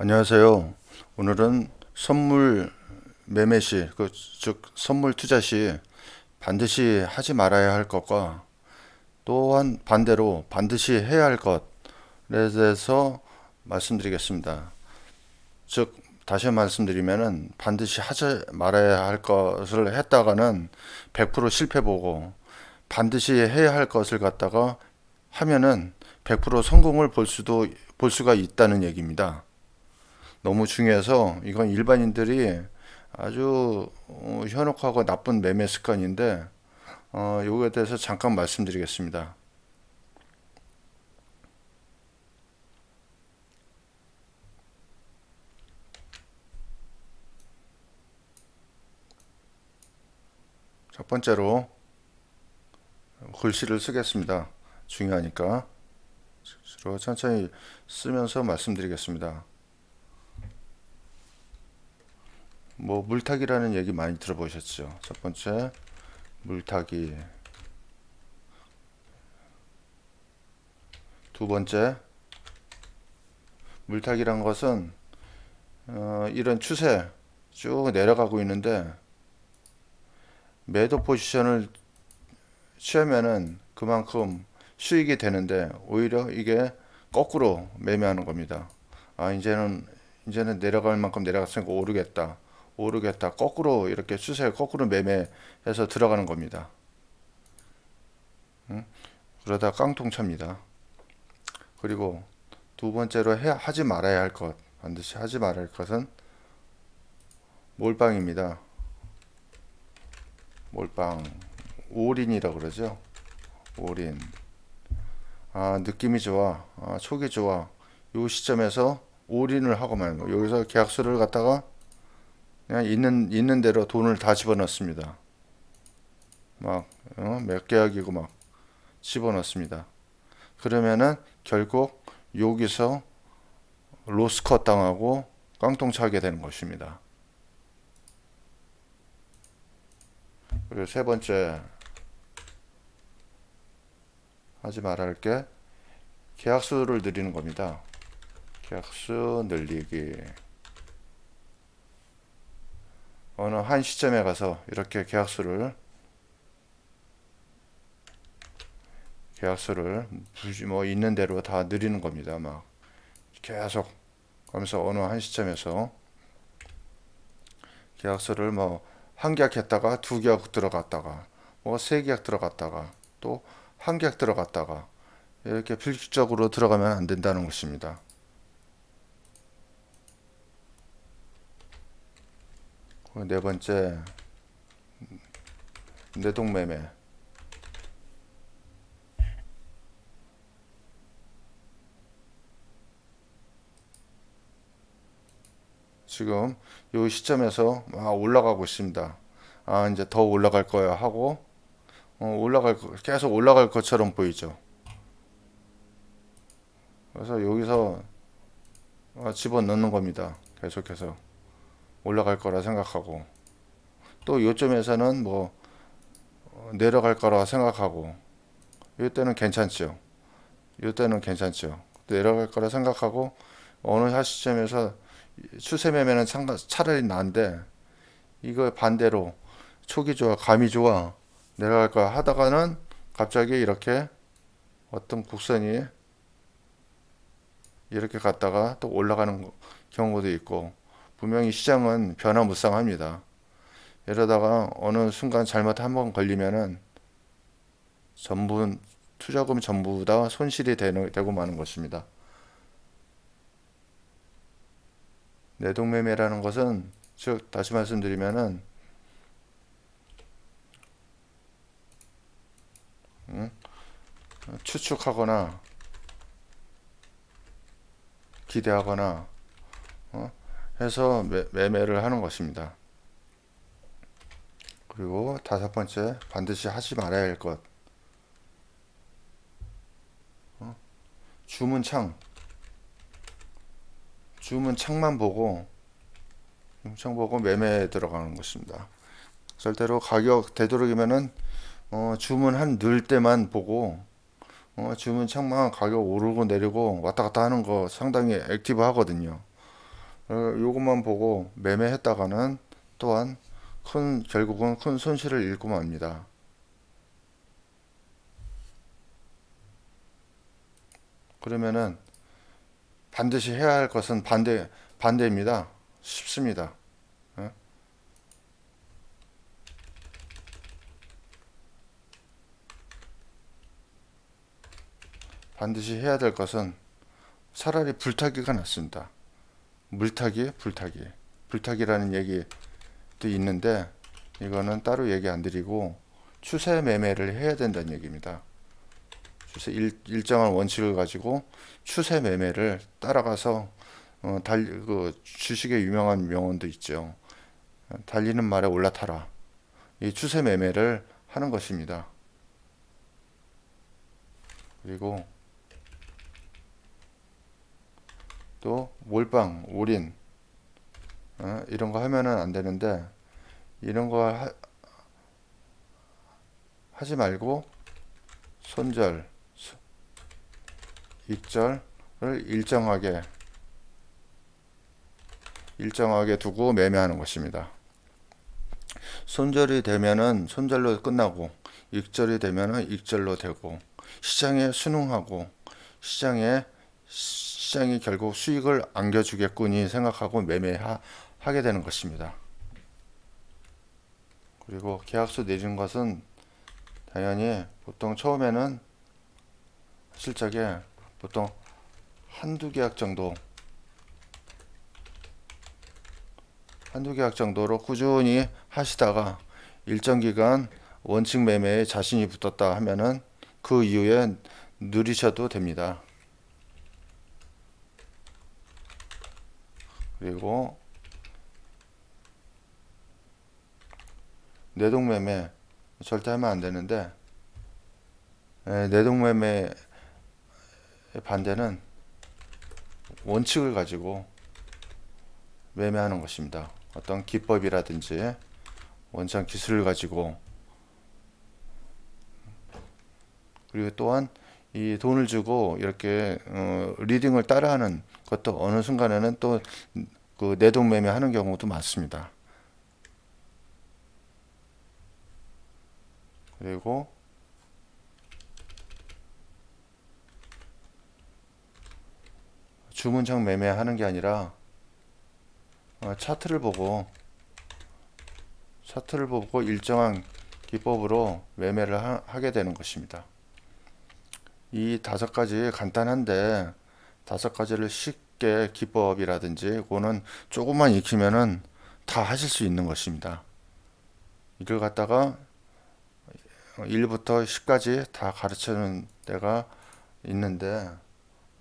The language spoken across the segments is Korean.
안녕하세요. 오늘은 선물 매매 시, 즉 선물 투자 시 반드시 하지 말아야 할 것과 또한 반대로 반드시 해야 할 것에 대해서 말씀드리겠습니다. 즉 다시 말씀드리면은 반드시 하지 말아야 할 것을 했다가는 100% 실패보고 반드시 해야 할 것을 갖다가 하면은 100% 성공을 볼 수가 있다는 얘기입니다. 너무 중요해서 이건 일반인들이 아주 현혹하고 나쁜 매매 습관인데 요거에 대해서 잠깐 말씀드리겠습니다. 첫 번째로 글씨를 쓰겠습니다. 중요하니까 천천히 쓰면서 말씀드리겠습니다. 뭐 물타기라는 얘기 많이 들어보셨죠? 첫 번째 물타기, 두 번째 물타기란 것은 이런 추세 쭉 내려가고 있는데 매도 포지션을 취하면은 그만큼 수익이 되는데 오히려 이게 거꾸로 매매하는 겁니다. 아, 이제는 내려갈 만큼 내려갔으니까 오르겠다. 거꾸로 이렇게 추세 거꾸로 매매해서 들어가는 겁니다. 그러다 깡통 찹니다. 그리고 두 번째로 하지 말아야 할 것, 반드시 하지 말아야 할 것은 몰빵입니다. 몰빵, 올인이라고 그러죠. 올인. 아, 느낌이 좋아. 아, 촉이 좋아. 요 시점에서 올인을 하고 말는 거. 여기서 계약서를 갖다가 그냥 있는 대로 돈을 다 집어넣습니다. 막 몇 계약이고 막 집어넣습니다. 그러면은 결국 여기서 로스컷 당하고 깡통 차게 되는 것입니다. 그리고 세 번째 하지 말아야 할 게 계약수를 늘리는 겁니다. 계약수 늘리기. 어느 한 시점에 가서 이렇게 계약수를 뭐 있는 대로 다 늘리는 겁니다. 막 계속 하면서 어느 한 시점에서 계약서를 뭐 한 계약 했다가 두 계약 들어갔다가 뭐 세 계약 들어갔다가 또 한 계약 들어갔다가 이렇게 필수적으로 들어가면 안 된다는 것입니다. 네 번째 내동매매. 지금 이 시점에서 막 올라가고 있습니다. 아, 이제 더 올라갈 거야 하고 계속 올라갈 것처럼 보이죠. 그래서 여기서 집어넣는 겁니다. 계속해서 올라갈 거라 생각하고 또 요점에서는 뭐 내려갈 거라 생각하고 이때는 괜찮죠. 이때는 괜찮죠. 내려갈 거라 생각하고 어느 한 시점에서 추세 매매는 차라리 난데 이거 반대로 촉이 좋아, 감이 좋아, 내려갈 거야 하다가는 갑자기 이렇게 어떤 곡선이 이렇게 갔다가 또 올라가는 경우도 있고 분명히 시장은 변화무쌍합니다. 이러다가 어느 순간 잘못 한번 걸리면은 전부 투자금 전부 다 손실이 되고 마는 것입니다. 내동매매라는 것은 즉 다시 말씀드리면은 추측하거나 기대하거나 해서 매매를 하는 것입니다. 그리고 다섯 번째 반드시 하지 말아야 할 것. 주문창. 주문창만 보고 창 보고 매매에 들어가는 것입니다. 절대로 가격 되도록이면은 주문 한 늘 때만 보고 주문 창만 가격 오르고 내리고 왔다 갔다 하는 거 상당히 액티브 하거든요. 요것만 보고 매매했다가는 또한 결국은 큰 손실을 입고 맙니다. 그러면은 반드시 해야 할 것은 반대입니다. 쉽습니다. 예? 반드시 해야 될 것은 차라리 불타기가 낫습니다. 물타기, 불타기. 불타기라는 얘기도 있는데 이거는 따로 얘기 안 드리고 추세 매매를 해야 된다는 얘기입니다. 일정한 원칙을 가지고 추세 매매를 따라가서 그 주식의 유명한 명언도 있죠. 달리는 말에 올라타라. 이 추세 매매를 하는 것입니다. 그리고 또 몰빵, 올인 이런 거 하면은 안 되는데 이런 거 하지 말고 손절, 익절을 일정하게 두고 매매하는 것입니다. 손절이 되면은 손절로 끝나고 익절이 되면은 익절로 되고 시장에 순응하고 시장이 결국 수익을 안겨주겠거니 생각하고 매매하게 되는 것입니다. 그리고 계약서 내준 것은 당연히 보통 처음에는 실적에 보통 한두 계약 정도로 꾸준히 하시다가 일정 기간 원칙 매매에 자신이 붙었다 하면은 그 이후에 누리셔도 됩니다. 그리고 내동매매 절대 하면 안 되는데 내동매매 반대는 원칙을 가지고 매매하는 것입니다. 어떤 기법이라든지 원천 기술을 가지고 그리고 또한 이 돈을 주고 이렇게 리딩을 따라하는 것도 어느 순간에는 또 그 내동매매 하는 경우도 많습니다. 그리고 주문창 매매하는 게 아니라 차트를 보고 일정한 기법으로 매매를 하게 되는 것입니다. 이 5가지 간단한데 5가지를 쉽게 기법이라든지 그거는 조금만 익히면은 다 하실 수 있는 것입니다. 이를 갖다가 1부터 10까지 다 가르치는 데가 있는데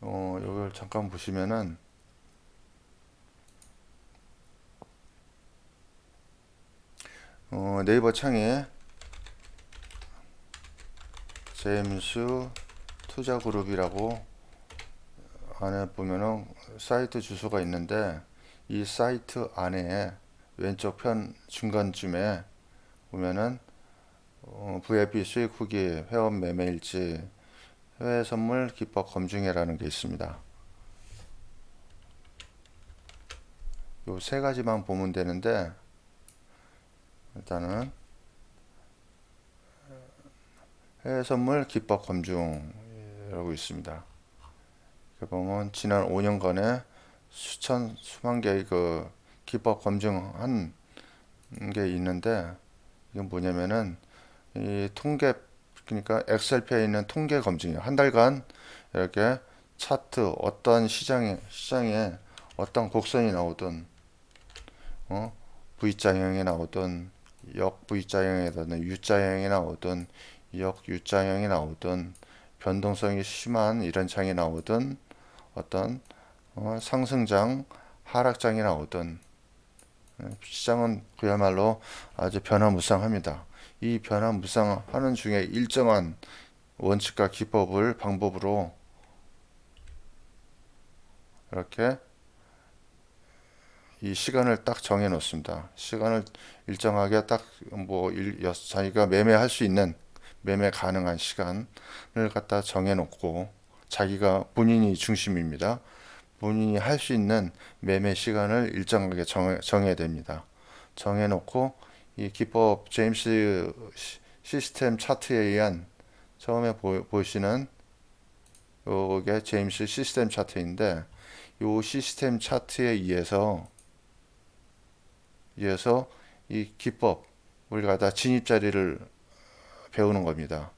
이걸 잠깐 보시면은 네이버 창에 제임스 투자그룹이라고 안에 보면은 사이트 주소가 있는데 이 사이트 안에 왼쪽 편 중간쯤에 보면은 VIP 수익 후기, 회원 매매일지, 해외 선물 기법 검증해라는 게 있습니다. 요 3가지만 보면 되는데 일단은 해외 선물 기법 검증이라고 있습니다. 보면 지난 5년간에 수만 개의 그 기법 검증한 게 있는데 이건 뭐냐면은 이 통계 그러니까 엑셀표에 있는 통계 검증이에요. 한 달간 이렇게 차트 어떤 시장에 어떤 곡선이 나오든 V자형이 나오든 역 V자형이든 U자형이 나오든 역 U자형이 나오든 변동성이 심한 이런 장이 나오든 어떤 상승장 하락장이 나오든 시장은 그야말로 아주 변화무쌍합니다. 이 변화무쌍하는 중에 일정한 원칙과 기법을 방법으로 이렇게 이 시간을 딱 정해 놓습니다. 시간을 일정하게 딱 자기가 매매할 수 있는 매매 가능한 시간을 갖다 정해 놓고 자기가 본인이 중심입니다. 본인이 할 수 있는 매매 시간을 일정하게 정해야 됩니다. 정해놓고 이 기법 제임스 시스템 차트에 의한 처음에 보시는 요게 제임스 시스템 차트인데 요 시스템 차트에 의해서 이 기법을 갖다 진입자리를 배우는 겁니다.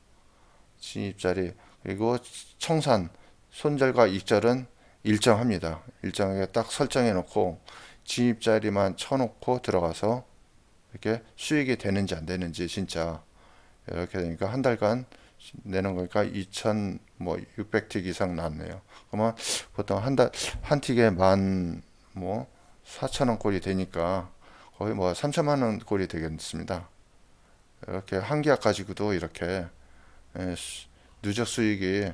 진입자리 그리고 청산 손절과 익절은 일정합니다. 일정하게 딱 설정해 놓고 진입자리만 쳐놓고 들어가서 이렇게 수익이 되는지 안 되는지 진짜 이렇게 되니까 한 달간 내는 거니까 2,600틱 이상 나왔네요. 그러면 보통 한 틱에 뭐 4,000원 꼴이 되니까 거의 뭐 3천만 원 꼴이 되겠습니다. 이렇게 한 계약 가지고도 이렇게 누적 수익이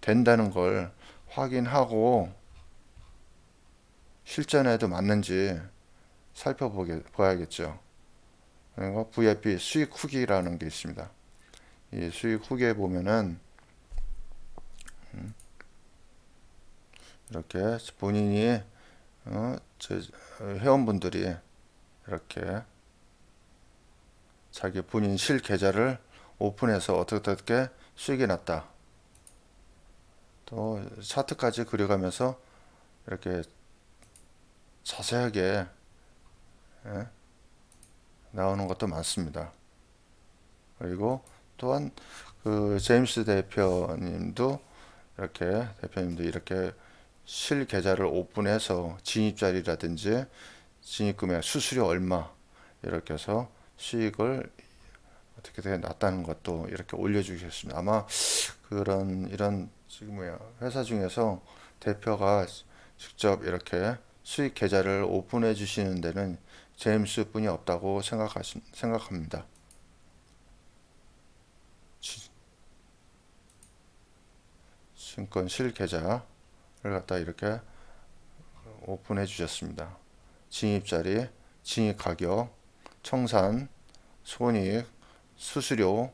된다는 걸 확인하고 실전에도 맞는지 살펴봐야겠죠. 그리고 VIP 수익 후기라는 게 있습니다. 이 수익 후기에 보면은 이렇게 본인이 회원분들이 이렇게 자기 본인 실 계좌를 오픈해서 어떻게 수익이 났다. 또 차트까지 그려가면서 이렇게 자세하게 나오는 것도 많습니다. 그리고 또한 그 제임스 대표님도 이렇게 실 계좌를 오픈해서 진입자리라든지 진입금액 수수료 얼마 이렇게 해서 수익을 어떻게 났다는 것도 이렇게 올려주셨습니다. 아마 이런 지금 회사 중에서 대표가 직접 이렇게 수익 계좌를 오픈해 주시는 데는 제임스 뿐이 없다고 생각합니다. 증권 실 계좌를 갖다 이렇게 오픈해 주셨습니다. 진입자리, 진입 가격, 청산, 손익, 수수료,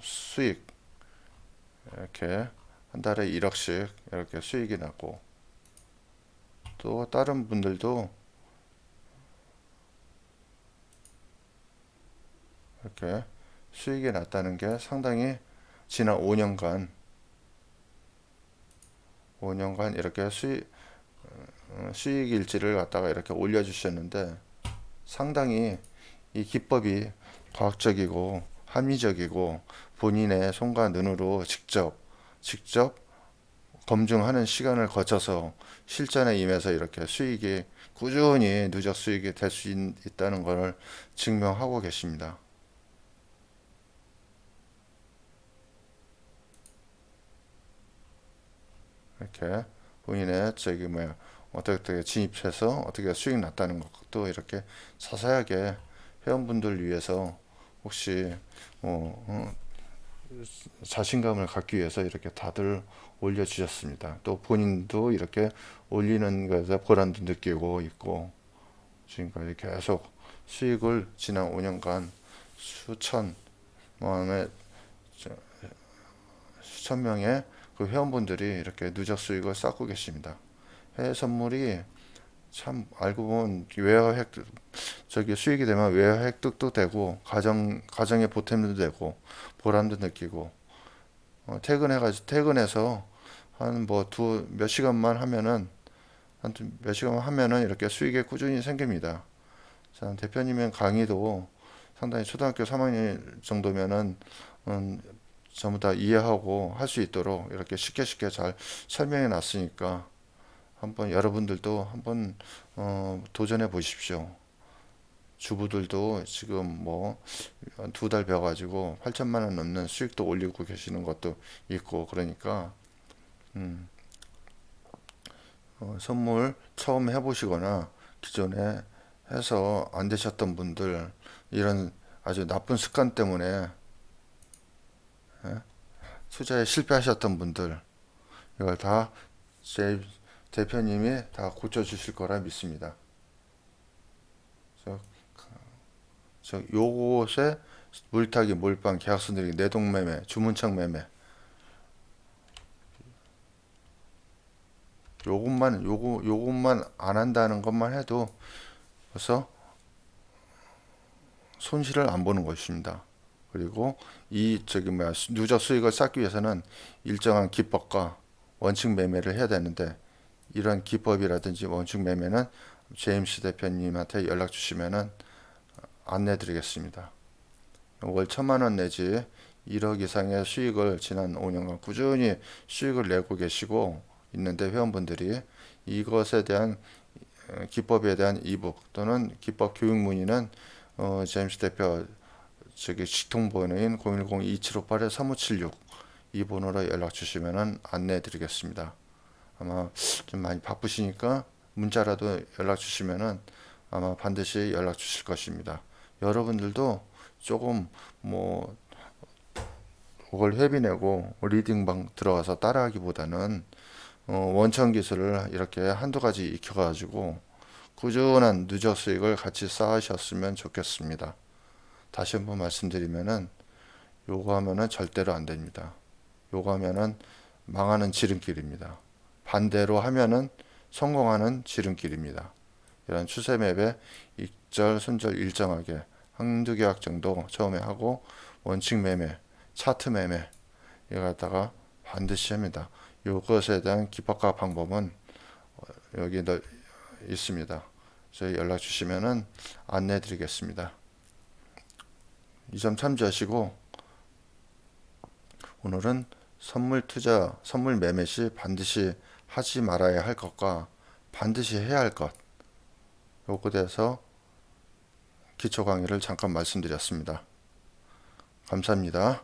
수익 이렇게 한 달에 1억씩 이렇게 수익이 나고 또 다른 분들도 이렇게 수익이 났다는 게 상당히 지난 5년간 이렇게 수익 일지를 갖다가 이렇게 올려주셨는데 상당히 이 기법이 과학적이고 합리적이고 본인의 손과 눈으로 직접 검증하는 시간을 거쳐서 실전에 임해서 이렇게 수익이 꾸준히 누적 수익이 될 수 있다는 것을 증명하고 계십니다. 이렇게 본인의 어떻게 진입해서 어떻게 수익 났다는 것도 이렇게 자세하게 회원분들 위해서 혹시 자신감을 갖기 위해서 이렇게 다들 올려주셨습니다. 또 본인도 이렇게 올리는 것에서 보람도 느끼고 있고 지금까지 계속 수익을 지난 5년간 수천 명의 그 회원분들이 이렇게 누적 수익을 쌓고 계십니다. 해외 선물이 참 알고 보면 외화 획득 저기 수익이 되면 외화 획득도 되고 가정의 보탬도 되고 보람도 느끼고 퇴근해서 한 뭐 몇 시간만 하면은 이렇게 수익이 꾸준히 생깁니다. 자, 대표님의 강의도 상당히 초등학교 3학년 정도면은 전부 다 이해하고 할 수 있도록 이렇게 쉽게 잘 설명해 놨으니까 한번 여러분들도 한번 도전해 보십시오. 주부들도 지금 뭐 두 달 배워가지고 8천만 원 넘는 수익도 올리고 계시는 것도 있고 그러니까 선물 처음 해보시거나 기존에 해서 안 되셨던 분들 이런 아주 나쁜 습관 때문에 투자에 실패하셨던 분들 이걸 다 제 대표님이 다 고쳐주실 거라 믿습니다. 요곳에 물타기, 몰빵, 계약서 늘리기, 내동매매, 주문창 매매 요것만 안 한다는 것만 해도 벌써 손실을 안 보는 것입니다. 그리고 이 누적 수익을 쌓기 위해서는 일정한 기법과 원칙 매매를 해야 되는데, 이런 기법이라든지 원칙 매매는 제임스 대표님한테 연락 주시면은 안내 드리겠습니다. 월 1,000만 원 내지 1억 이상의 수익을 지난 5년간 꾸준히 수익을 내고 계시고 있는데, 회원분들이 이것에 대한 기법에 대한 이북 또는 기법 교육 문의는 제임스 대표 직통번호인 010-2758-3576 이 번호로 연락 주시면 안내해 드리겠습니다. 아마 좀 많이 바쁘시니까 문자라도 연락 주시면은 아마 반드시 연락 주실 것입니다. 여러분들도 조금 뭐 그걸 회비 내고 리딩방 들어가서 따라하기보다는 원천 기술을 이렇게 한두 가지 익혀가지고 꾸준한 누적 수익을 같이 쌓으셨으면 좋겠습니다. 다시 한번 말씀드리면은 요거 하면은 절대로 안 됩니다. 요거 하면은 망하는 지름길입니다. 반대로 하면은 성공하는 지름길입니다. 이런 추세 맵에 익절, 순절 일정하게 한두 개약 정도 처음에 하고 원칙 매매, 차트 매매 이거 갖다가 반드시 합니다. 이것에 대한 기법과 방법은 여기 있습니다. 저희 연락 주시면은 안내 드리겠습니다. 이 점 참조하시고, 오늘은 선물 투자, 선물 매매 시 반드시 하지 말아야 할 것과 반드시 해야 할 것, 요거에 대해서 기초 강의를 잠깐 말씀드렸습니다. 감사합니다.